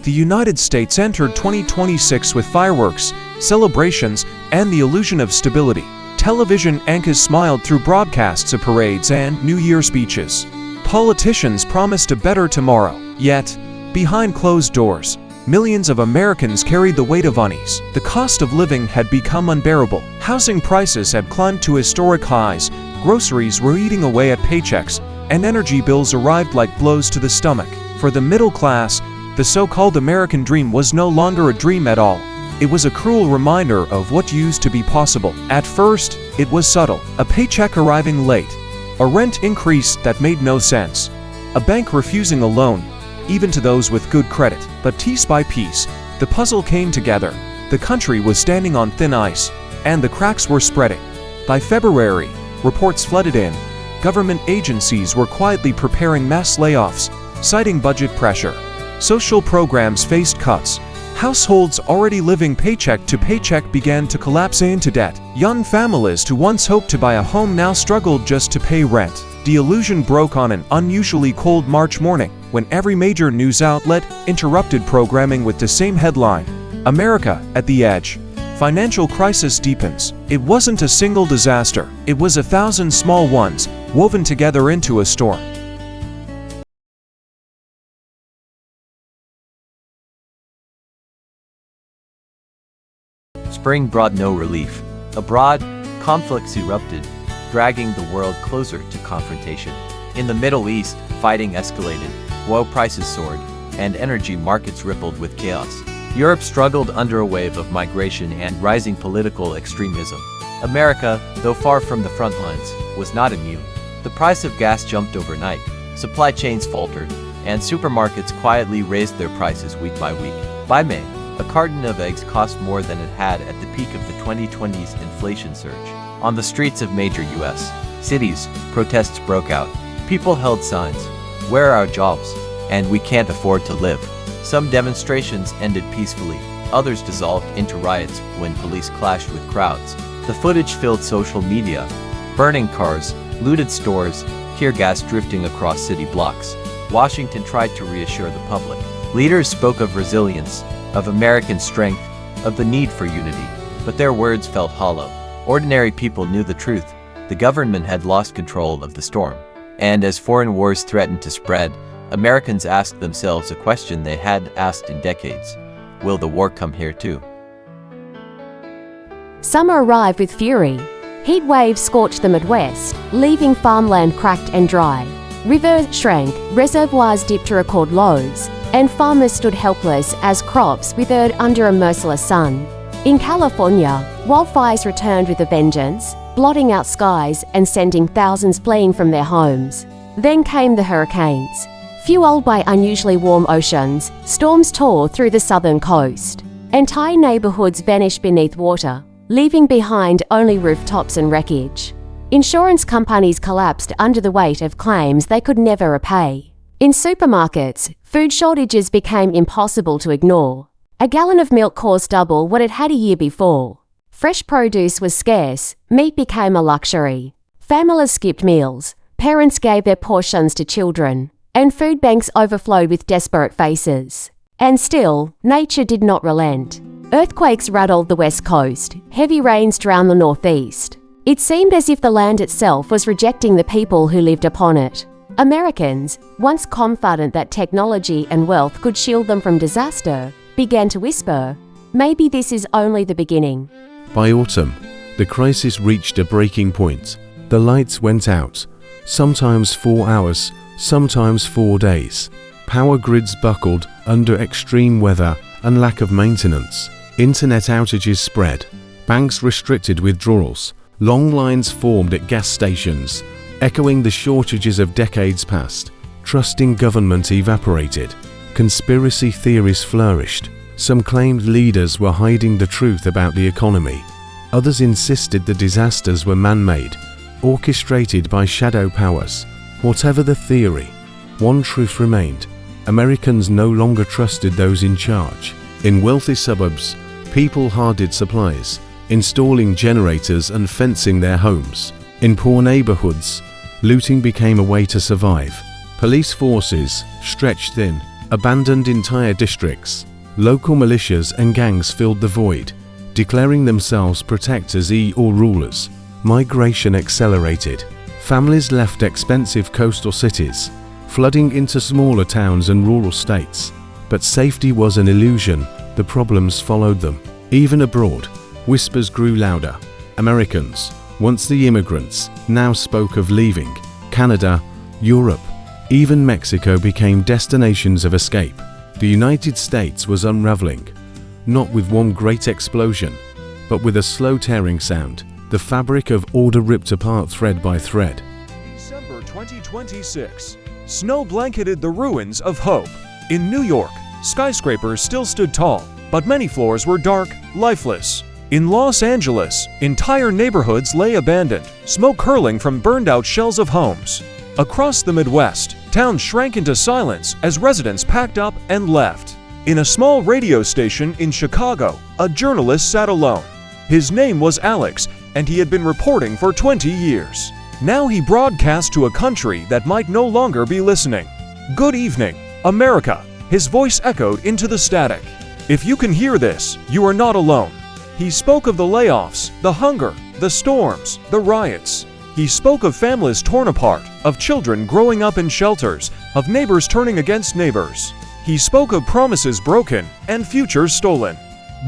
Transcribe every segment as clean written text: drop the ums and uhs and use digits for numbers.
The United States entered 2026 with fireworks, celebrations, and the illusion of stability. Television anchors smiled through broadcasts of parades and New Year speeches. Politicians promised a better tomorrow. Yet, behind closed doors, millions of Americans carried the weight of unease. The cost of living had become unbearable. Housing prices had climbed to historic highs, groceries were eating away at paychecks, and energy bills arrived like blows to the stomach. For the middle class, the so-called American dream was no longer a dream at all. It was a cruel reminder of what used to be possible. At first, it was subtle. A paycheck arriving late, a rent increase that made no sense, a bank refusing a loan, even to those with good credit. But piece by piece, the puzzle came together. The country was standing on thin ice, and the cracks were spreading. By February, reports flooded in. Government agencies were quietly preparing mass layoffs, citing budget pressure. Social programs faced cuts. Households already living paycheck to paycheck began to collapse into debt. Young families who once hoped to buy a home now struggled just to pay rent. The illusion broke on an unusually cold March morning, when every major news outlet interrupted programming with the same headline: America at the edge. Financial crisis deepens. It wasn't a single disaster. It was 1,000 small ones, woven together into a storm. Spring brought no relief. Abroad, conflicts erupted, dragging the world closer to confrontation. In the Middle East, fighting escalated, oil prices soared, and energy markets rippled with chaos. Europe struggled under a wave of migration and rising political extremism. America, though far from the front lines, was not immune. The price of gas jumped overnight, supply chains faltered, and supermarkets quietly raised their prices week by week. By May, a carton of eggs cost more than it had at the peak of the 2020s inflation surge. On the streets of major U.S. cities, protests broke out. People held signs, "Where are our jobs?" and "We can't afford to live." Some demonstrations ended peacefully, others dissolved into riots when police clashed with crowds. The footage filled social media: burning cars, looted stores, tear gas drifting across city blocks. Washington tried to reassure the public. Leaders spoke of resilience, of American strength, of the need for unity, but their words felt hollow. Ordinary people knew the truth. The government had lost control of the storm. And as foreign wars threatened to spread, Americans asked themselves a question they had asked in decades: will the war come here too? Summer arrived with fury. Heat waves scorched the Midwest, leaving farmland cracked and dry. Rivers shrank, reservoirs dipped to record lows, and farmers stood helpless as crops withered under a merciless sun. In California, wildfires returned with a vengeance, blotting out skies and sending thousands fleeing from their homes. Then came the hurricanes. Fueled by unusually warm oceans, storms tore through the southern coast. Entire neighborhoods vanished beneath water, leaving behind only rooftops and wreckage. Insurance companies collapsed under the weight of claims they could never repay. In supermarkets, food shortages became impossible to ignore. A gallon of milk cost double what it had a year before. Fresh produce was scarce, meat became a luxury. Families skipped meals, parents gave their portions to children, and food banks overflowed with desperate faces. And still, nature did not relent. Earthquakes rattled the west coast, heavy rains drowned the northeast. It seemed as if the land itself was rejecting the people who lived upon it. Americans, once confident that technology and wealth could shield them from disaster, began to whisper, maybe this is only the beginning. By autumn, the crisis reached a breaking point. The lights went out, sometimes 4 hours, sometimes 4 days. Power grids buckled under extreme weather and lack of maintenance. Internet outages spread. Banks restricted withdrawals. Long lines formed at gas stations, echoing the shortages of decades past. Trust in government evaporated. Conspiracy theories flourished. Some claimed leaders were hiding the truth about the economy. Others insisted the disasters were man-made, orchestrated by shadow powers. Whatever the theory, one truth remained: Americans no longer trusted those in charge. In wealthy suburbs, people hoarded supplies, installing generators and fencing their homes. In poor neighborhoods, looting became a way to survive. Police forces, stretched thin, abandoned entire districts. Local militias and gangs filled the void, declaring themselves protectors or rulers. Migration accelerated. Families left expensive coastal cities, flooding into smaller towns and rural states. But safety was an illusion. The problems followed them. Even abroad, whispers grew louder. Americans, once the immigrants, now spoke of leaving. Canada, Europe, even Mexico became destinations of escape. The United States was unraveling, not with one great explosion, but with a slow tearing sound, the fabric of order ripped apart thread by thread. December 2026. Snow blanketed the ruins of hope. In New York, skyscrapers still stood tall, but many floors were dark, lifeless. In Los Angeles, entire neighborhoods lay abandoned, smoke curling from burned-out shells of homes. Across the Midwest, towns shrank into silence as residents packed up and left. In a small radio station in Chicago, a journalist sat alone. His name was Alex, and he had been reporting for 20 years. Now he broadcast to a country that might no longer be listening. "Good evening, America," his voice echoed into the static. "If you can hear this, you are not alone." He spoke of the layoffs, the hunger, the storms, the riots. He spoke of families torn apart, of children growing up in shelters, of neighbors turning against neighbors. He spoke of promises broken and futures stolen.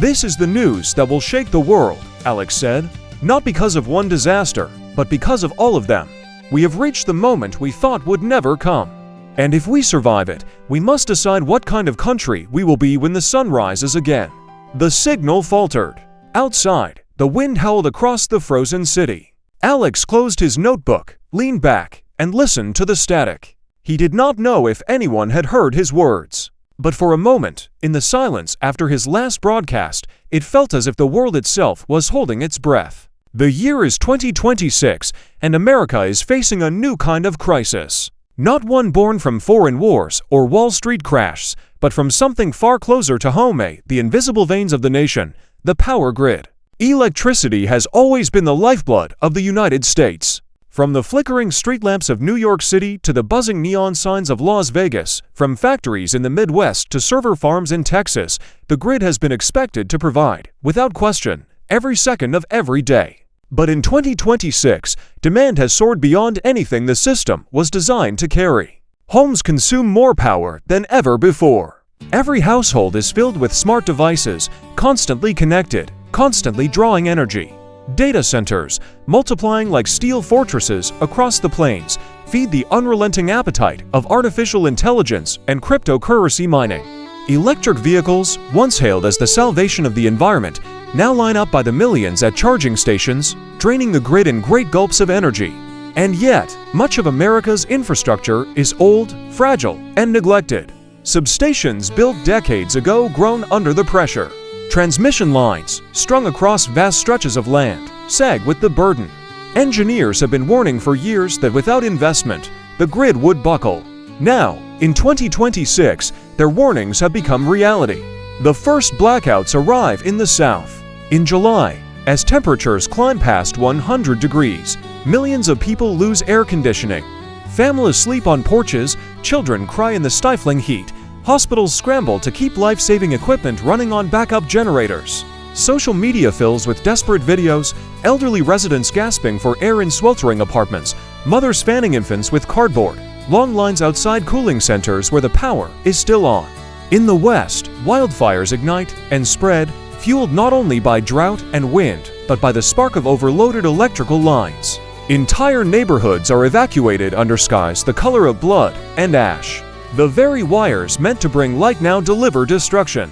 "This is the news that will shake the world," Alex said. "Not because of one disaster, but because of all of them. We have reached the moment we thought would never come. And if we survive it, we must decide what kind of country we will be when the sun rises again." The signal faltered. Outside, the wind howled across the frozen city. Alex closed his notebook, leaned back, and listened to the static. He did not know if anyone had heard his words. But for a moment, in the silence after his last broadcast, it felt as if the world itself was holding its breath. The year is 2026, and America is facing a new kind of crisis. Not one born from foreign wars or Wall Street crashes, but from something far closer to home, the invisible veins of the nation, the power grid. Electricity has always been the lifeblood of the United States. From the flickering street lamps of New York City to the buzzing neon signs of Las Vegas, from factories in the Midwest to server farms in Texas, the grid has been expected to provide, without question, every second of every day. But in 2026, demand has soared beyond anything the system was designed to carry. Homes consume more power than ever before. Every household is filled with smart devices, constantly connected, constantly drawing energy. Data centers, multiplying like steel fortresses across the plains, feed the unrelenting appetite of artificial intelligence and cryptocurrency mining. Electric vehicles, once hailed as the salvation of the environment, now line up by the millions at charging stations, draining the grid in great gulps of energy. And yet, much of America's infrastructure is old, fragile, and neglected. Substations built decades ago groan under the pressure. Transmission lines, strung across vast stretches of land, sag with the burden. Engineers have been warning for years that without investment, the grid would buckle. Now, in 2026, their warnings have become reality. The first blackouts arrive in the South. In July, as temperatures climb past 100 degrees, millions of people lose air conditioning. Families sleep on porches, children cry in the stifling heat, hospitals scramble to keep life-saving equipment running on backup generators. Social media fills with desperate videos, elderly residents gasping for air in sweltering apartments, mothers fanning infants with cardboard, long lines outside cooling centers where the power is still on. In the West, wildfires ignite and spread, fueled not only by drought and wind, but by the spark of overloaded electrical lines. Entire neighborhoods are evacuated under skies the color of blood and ash. The very wires meant to bring light now deliver destruction.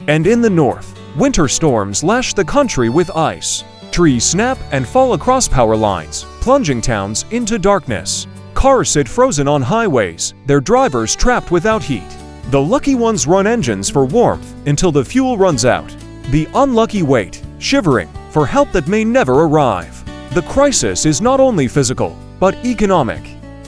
And in the north, winter storms lash the country with ice. Trees snap and fall across power lines, plunging towns into darkness. Cars sit frozen on highways, their drivers trapped without heat. The lucky ones run engines for warmth until the fuel runs out. The unlucky wait, shivering, for help that may never arrive. The crisis is not only physical, but economic.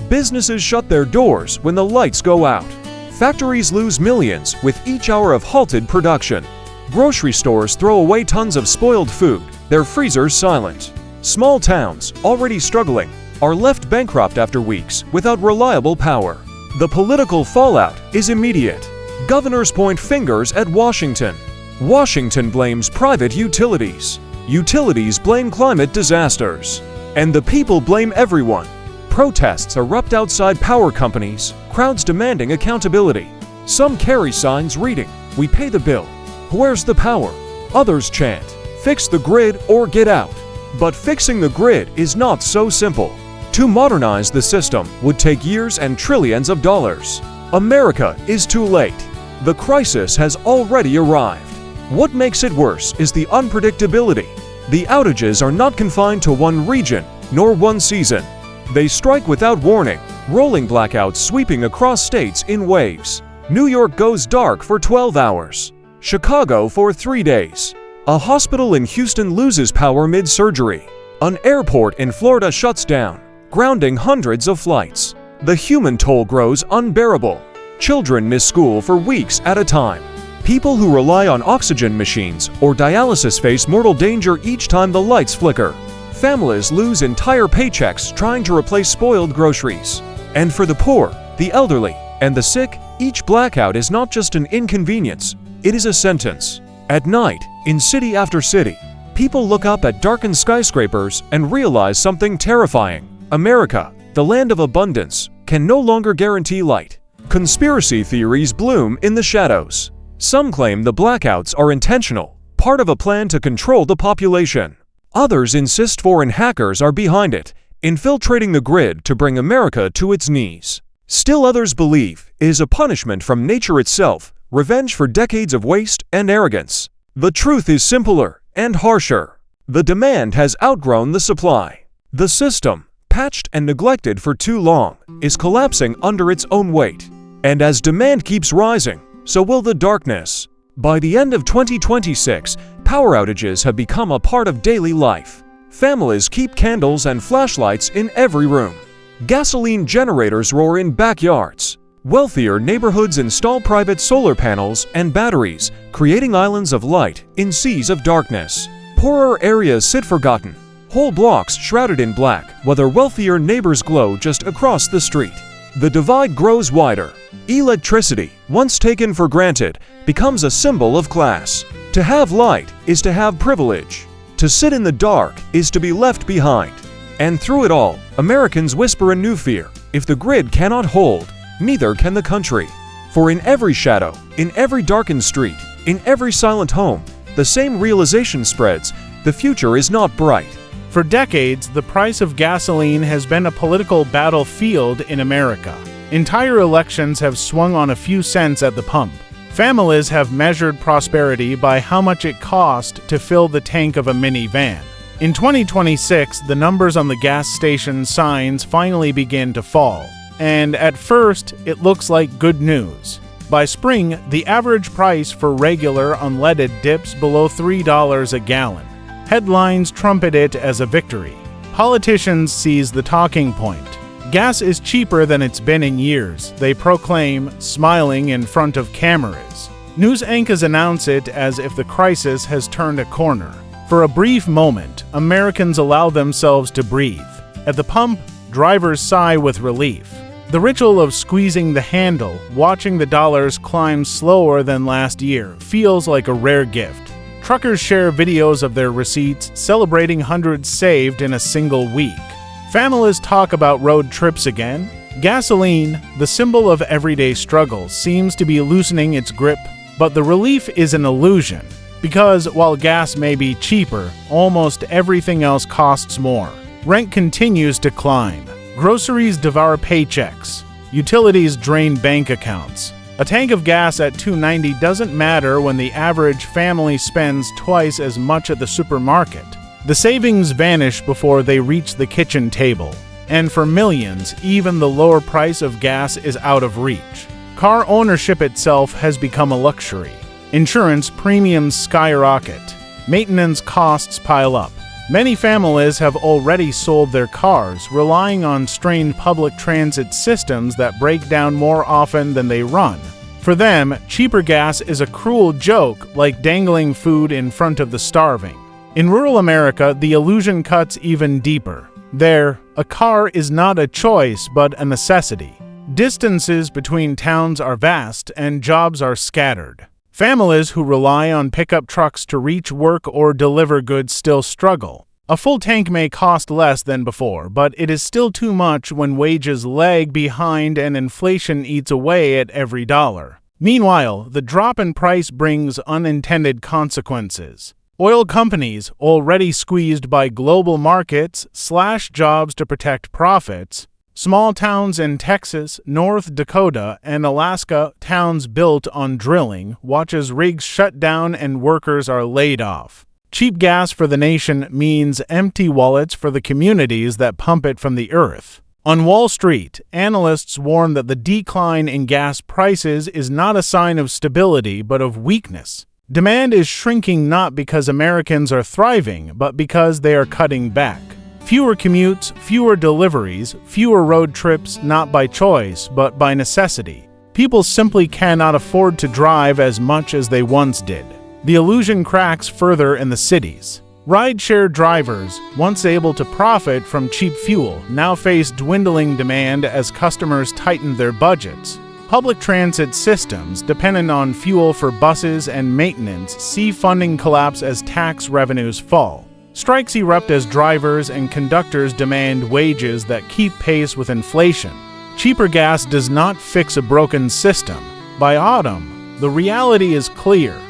Businesses shut their doors when the lights go out. Factories lose millions with each hour of halted production. Grocery stores throw away tons of spoiled food, their freezers silent. Small towns, already struggling, are left bankrupt after weeks without reliable power. The political fallout is immediate. Governors point fingers at Washington. Washington blames private utilities. Utilities blame climate disasters. And the people blame everyone. Protests erupt outside power companies, crowds demanding accountability. Some carry signs reading, "We pay the bill. Where's the power?" Others chant, "Fix the grid or get out." But fixing the grid is not so simple. To modernize the system would take years and trillions of dollars. America is too late. The crisis has already arrived. What makes it worse is the unpredictability. The outages are not confined to one region, nor one season. They strike without warning, rolling blackouts sweeping across states in waves. New York goes dark for 12 hours. Chicago for 3 days. A hospital in Houston loses power mid-surgery. An airport in Florida shuts down, grounding hundreds of flights. The human toll grows unbearable. Children miss school for weeks at a time. People who rely on oxygen machines or dialysis face mortal danger each time the lights flicker. Families lose entire paychecks trying to replace spoiled groceries. And for the poor, the elderly, and the sick, each blackout is not just an inconvenience, it is a sentence. At night, in city after city, people look up at darkened skyscrapers and realize something terrifying. America, the land of abundance, can no longer guarantee light. Conspiracy theories bloom in the shadows. Some claim the blackouts are intentional, part of a plan to control the population. Others insist foreign hackers are behind it, infiltrating the grid to bring America to its knees. Still others believe it is a punishment from nature itself, revenge for decades of waste and arrogance. The truth is simpler and harsher. The demand has outgrown the supply. The system, patched and neglected for too long, is collapsing under its own weight. And as demand keeps rising, so will the darkness. By the end of 2026, power outages have become a part of daily life. Families keep candles and flashlights in every room. Gasoline generators roar in backyards. Wealthier neighborhoods install private solar panels and batteries, creating islands of light in seas of darkness. Poorer areas sit forgotten, whole blocks shrouded in black, while their wealthier neighbors glow just across the street. The divide grows wider. Electricity, once taken for granted, becomes a symbol of class. To have light is to have privilege. To sit in the dark is to be left behind. And through it all, Americans whisper a new fear. If the grid cannot hold, neither can the country. For in every shadow, in every darkened street, in every silent home, the same realization spreads: the future is not bright. For decades, the price of gasoline has been a political battlefield in America. Entire elections have swung on a few cents at the pump. Families have measured prosperity by how much it cost to fill the tank of a minivan. In 2026, the numbers on the gas station signs finally begin to fall. And at first, it looks like good news. By spring, the average price for regular unleaded dips below $3 a gallon. Headlines trumpet it as a victory. Politicians seize the talking point. Gas is cheaper than it's been in years, they proclaim, smiling in front of cameras. News anchors announce it as if the crisis has turned a corner. For a brief moment, Americans allow themselves to breathe. At the pump, drivers sigh with relief. The ritual of squeezing the handle, watching the dollars climb slower than last year, feels like a rare gift. Truckers share videos of their receipts, celebrating hundreds saved in a single week. Families talk about road trips again. Gasoline, the symbol of everyday struggles, seems to be loosening its grip, but the relief is an illusion. Because while gas may be cheaper, almost everything else costs more. Rent continues to climb. Groceries devour paychecks. Utilities drain bank accounts. A tank of gas at $2.90 doesn't matter when the average family spends twice as much at the supermarket. The savings vanish before they reach the kitchen table. And for millions, even the lower price of gas is out of reach. Car ownership itself has become a luxury. Insurance premiums skyrocket. Maintenance costs pile up. Many families have already sold their cars, relying on strained public transit systems that break down more often than they run. For them, cheaper gas is a cruel joke, like dangling food in front of the starving. In rural America, the illusion cuts even deeper. There, a car is not a choice but a necessity. Distances between towns are vast and jobs are scattered. Families who rely on pickup trucks to reach work or deliver goods still struggle. A full tank may cost less than before, but it is still too much when wages lag behind and inflation eats away at every dollar. Meanwhile, the drop in price brings unintended consequences. Oil companies, already squeezed by global markets, slash jobs to protect profits. Small towns in Texas, North Dakota, and Alaska, towns built on drilling, watch as rigs shut down and workers are laid off. Cheap gas for the nation means empty wallets for the communities that pump it from the earth. On Wall Street, analysts warn that the decline in gas prices is not a sign of stability but of weakness. Demand is shrinking not because Americans are thriving, but because they are cutting back. Fewer commutes, fewer deliveries, fewer road trips, not by choice, but by necessity. People simply cannot afford to drive as much as they once did. The illusion cracks further in the cities. Rideshare drivers, once able to profit from cheap fuel, now face dwindling demand as customers tighten their budgets. Public transit systems, dependent on fuel for buses and maintenance, see funding collapse as tax revenues fall. Strikes erupt as drivers and conductors demand wages that keep pace with inflation. Cheaper gas does not fix a broken system. By autumn, the reality is clear.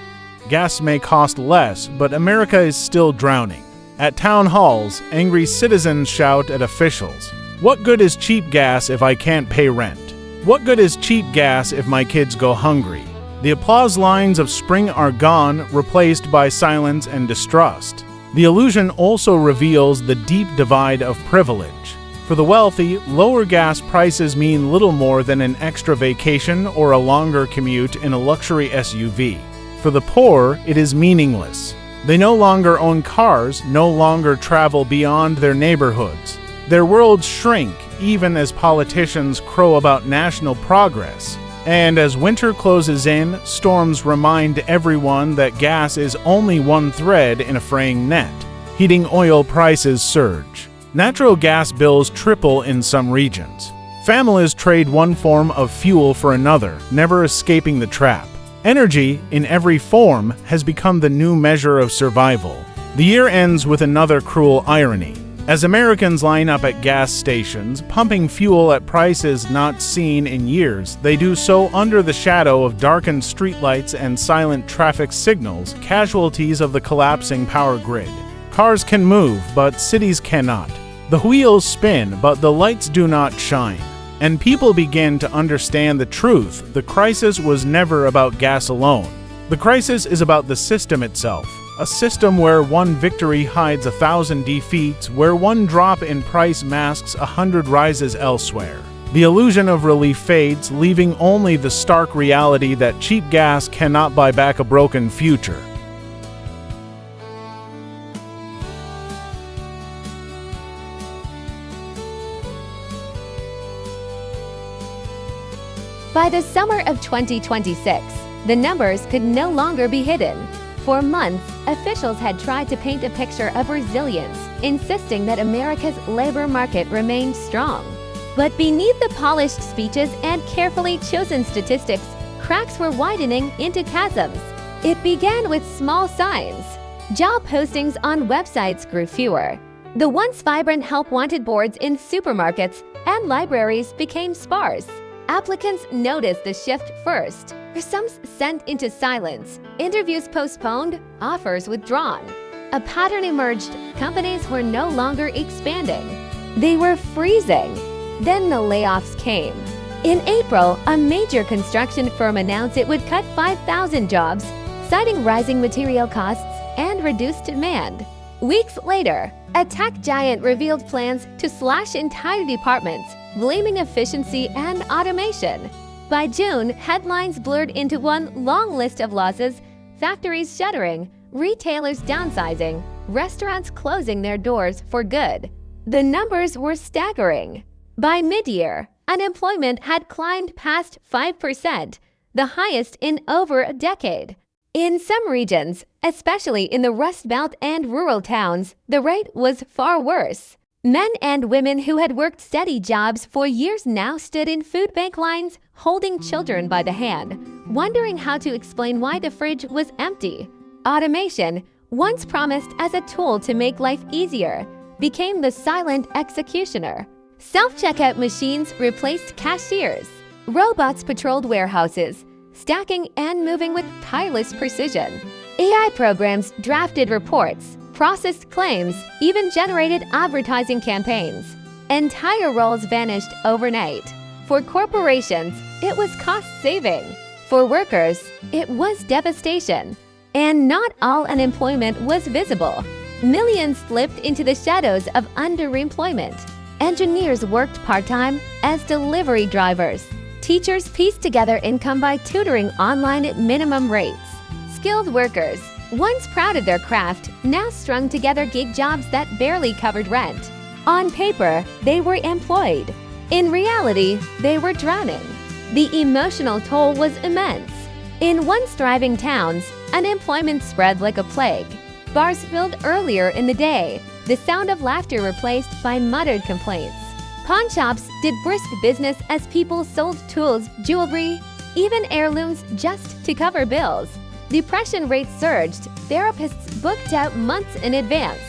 Gas may cost less, but America is still drowning. At town halls, angry citizens shout at officials, "What good is cheap gas if I can't pay rent? What good is cheap gas if my kids go hungry?" The applause lines of spring are gone, replaced by silence and distrust. The illusion also reveals the deep divide of privilege. For the wealthy, lower gas prices mean little more than an extra vacation or a longer commute in a luxury SUV. For the poor, it is meaningless. They no longer own cars, no longer travel beyond their neighborhoods. Their worlds shrink, even as politicians crow about national progress. And as winter closes in, storms remind everyone that gas is only one thread in a fraying net. Heating oil prices surge. Natural gas bills triple in some regions. Families trade one form of fuel for another, never escaping the trap. Energy, in every form, has become the new measure of survival. The year ends with another cruel irony. As Americans line up at gas stations, pumping fuel at prices not seen in years, they do so under the shadow of darkened streetlights and silent traffic signals, casualties of the collapsing power grid. Cars can move, but cities cannot. The wheels spin, but the lights do not shine. And people begin to understand the truth. The crisis was never about gas alone. The crisis is about the system itself. A system where one victory hides 1,000 defeats, where one drop in price masks 100 rises elsewhere. The illusion of relief fades, leaving only the stark reality that cheap gas cannot buy back a broken future. By the summer of 2026, the numbers could no longer be hidden. For months, officials had tried to paint a picture of resilience, insisting that America's labor market remained strong. But beneath the polished speeches and carefully chosen statistics, cracks were widening into chasms. It began with small signs. Job postings on websites grew fewer. The once vibrant help-wanted boards in supermarkets and libraries became sparse. Applicants noticed the shift first. Some sent into silence, interviews postponed, offers withdrawn. A pattern emerged. Companies were no longer expanding. They were freezing. Then the layoffs came. In April, a major construction firm announced it would cut 5,000 jobs, citing rising material costs and reduced demand. Weeks later, a tech giant revealed plans to slash entire departments, blaming efficiency and automation. By June, headlines blurred into one long list of losses: factories shuttering, retailers downsizing, restaurants closing their doors for good. The numbers were staggering. By mid-year, unemployment had climbed past 5%, the highest in over a decade. In some regions, especially in the Rust Belt and rural towns, the rate was far worse. Men and women who had worked steady jobs for years now stood in food bank lines, holding children by the hand, wondering how to explain why the fridge was empty. Automation, once promised as a tool to make life easier, became the silent executioner. Self-checkout machines replaced cashiers. Robots patrolled warehouses, stacking and moving with tireless precision. AI programs drafted reports, processed claims, even generated advertising campaigns. Entire roles vanished overnight. For corporations, it was cost-saving. For workers, it was devastation. And not all unemployment was visible. Millions slipped into the shadows of underemployment. Engineers worked part-time as delivery drivers. Teachers pieced together income by tutoring online at minimum rates. Skilled workers, once proud of their craft, now strung together gig jobs that barely covered rent. On paper, they were employed. In reality, they were drowning. The emotional toll was immense. In once thriving towns, unemployment spread like a plague. Bars filled earlier in the day, the sound of laughter replaced by muttered complaints. Pawn shops did brisk business as people sold tools, jewelry, even heirlooms just to cover bills. Depression rates surged, therapists booked out months in advance.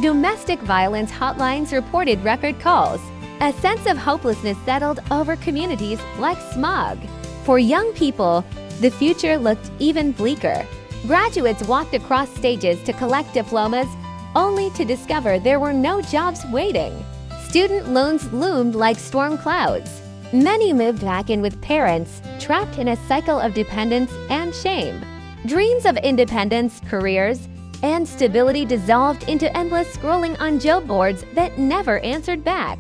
Domestic violence hotlines reported record calls. A sense of hopelessness settled over communities like smog. For young people, the future looked even bleaker. Graduates walked across stages to collect diplomas, only to discover there were no jobs waiting. Student loans loomed like storm clouds. Many moved back in with parents, trapped in a cycle of dependence and shame. Dreams of independence, careers, and stability dissolved into endless scrolling on job boards that never answered back.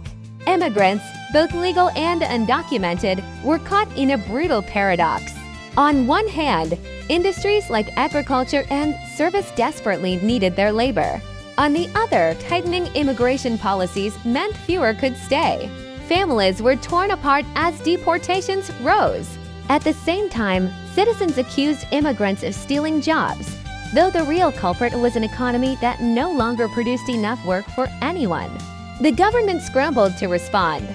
Immigrants, both legal and undocumented, were caught in a brutal paradox. On one hand, industries like agriculture and service desperately needed their labor. On the other, tightening immigration policies meant fewer could stay. Families were torn apart as deportations rose. At the same time, citizens accused immigrants of stealing jobs, though the real culprit was an economy that no longer produced enough work for anyone. The government scrambled to respond.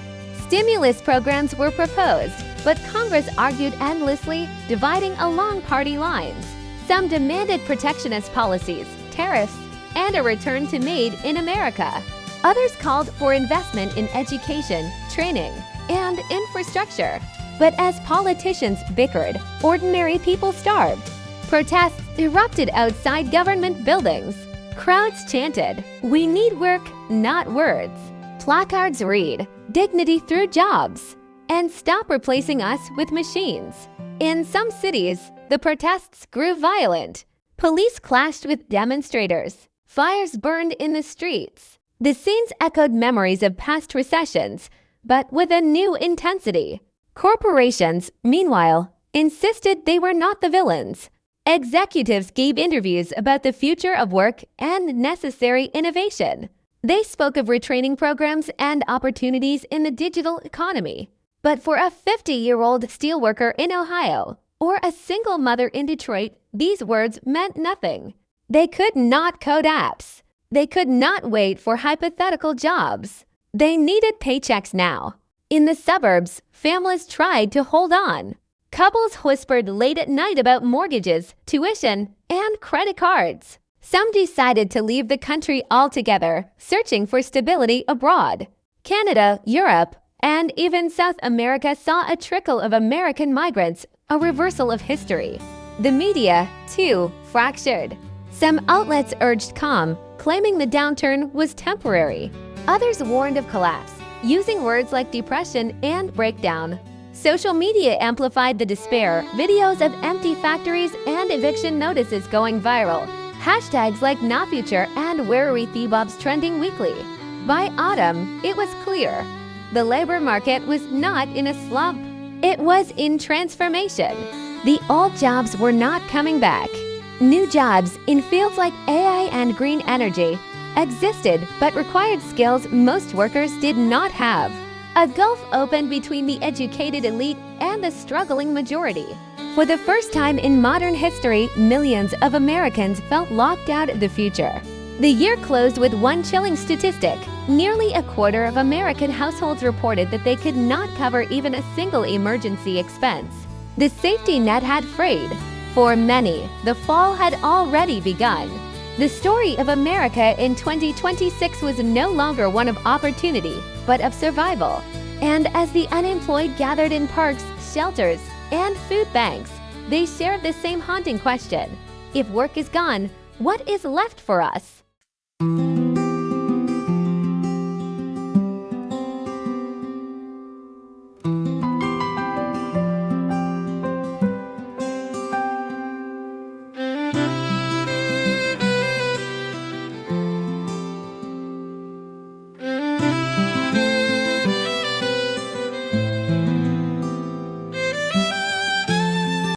Stimulus programs were proposed, but Congress argued endlessly, dividing along party lines. Some demanded protectionist policies, tariffs, and a return to Made in America. Others called for investment in education, training, and infrastructure. But as politicians bickered, ordinary people starved. Protests erupted outside government buildings. Crowds chanted, "We need work, not words." Placards read, "Dignity through jobs," and "Stop replacing us with machines." In some cities, the protests grew violent. Police clashed with demonstrators. Fires burned in the streets. The scenes echoed memories of past recessions, but with a new intensity. Corporations, meanwhile, insisted they were not the villains. Executives gave interviews about the future of work and necessary innovation. They spoke of retraining programs and opportunities in the digital economy. But for a 50-year-old steelworker in Ohio or a single mother in Detroit, these words meant nothing. They could not code apps. They could not wait for hypothetical jobs. They needed paychecks now. In the suburbs, families tried to hold on. Couples whispered late at night about mortgages, tuition, and credit cards. Some decided to leave the country altogether, searching for stability abroad. Canada, Europe, and even South America saw a trickle of American migrants, a reversal of history. The media, too, fractured. Some outlets urged calm, claiming the downturn was temporary. Others warned of collapse, using words like depression and breakdown. Social media amplified the despair, videos of empty factories and eviction notices going viral, hashtags like NotFuture and Where Are We Thebobs trending weekly. By autumn, it was clear. The labor market was not in a slump. It was in transformation. The old jobs were not coming back. New jobs in fields like AI and green energy existed but required skills most workers did not have. A gulf opened between the educated elite and the struggling majority. For the first time in modern history, millions of Americans felt locked out of the future. The year closed with one chilling statistic. Nearly a quarter of American households reported that they could not cover even a single emergency expense. The safety net had frayed. For many, the fall had already begun. The story of America in 2026 was no longer one of opportunity, but of survival. And as the unemployed gathered in parks, shelters, and food banks, they shared the same haunting question: if work is gone, what is left for us?